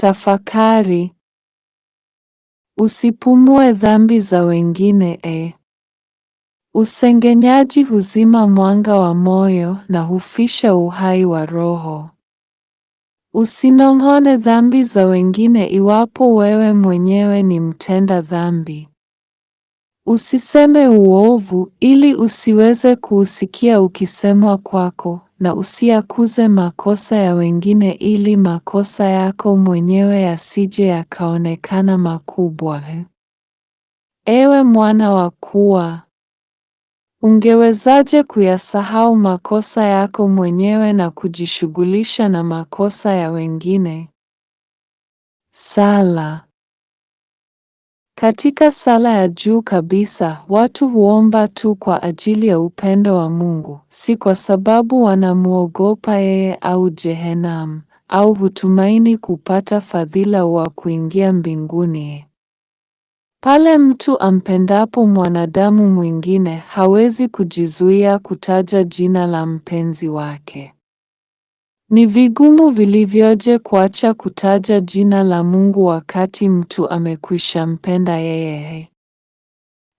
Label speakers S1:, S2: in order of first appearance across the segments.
S1: Tafakari. Usipumue dhambi za wengine. Usengenyaji huzima mwanga wa moyo na hufisha uhai wa roho. Usinong'one dhambi za wengine iwapo wewe mwenyewe ni mtenda dhambi. Usiseme uovu ili usiweze kuusikia ukisemwa kwako, na usiyakuze makosa ya wengine ili makosa yako mwenyewe yasije yakaonekana makubwa. Ewe mwana wa kuwa, ungewezaje kuyasahau makosa yako mwenyewe na kujishughulisha na makosa ya wengine? Sala. Katika sala ya juu kabisa, watu huomba tu kwa ajili ya upendo wa Mungu, si kwa sababu wanamuogopa yeye au Jehanamu, au hutumaini kupata fadhila wa kuingia mbinguni. Pale mtu ampendapo mwanadamu mwingine, hawezi kujizuia kutaja jina la mpenzi wake. Ni vigumu vilivyoje kuacha kutaja jina la Mungu wakati mtu amekwisha mpenda yeye.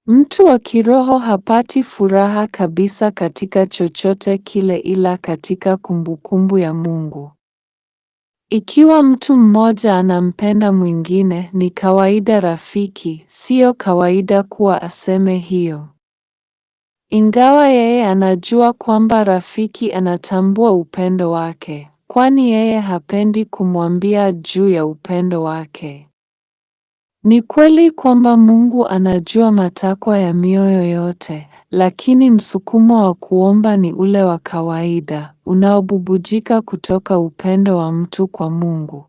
S1: Mtu wa kiroho hapati furaha kabisa katika chochote kile ila katika kumbukumbu ya Mungu. Ikiwa mtu mmoja anampenda mwingine, ni kawaida rafiki, sio kawaida kuwa aseme hiyo. Ingawa yeye anajua kwamba rafiki anatambua upendo wake, kwani yeye hapendi kumwambia juu ya upendo wake. Ni kweli kwamba Mungu anajua matakwa ya mioyo yote, lakini msukumo wa kuomba ni ule wa kawaida, unaobubujika kutoka upendo wa mtu kwa Mungu.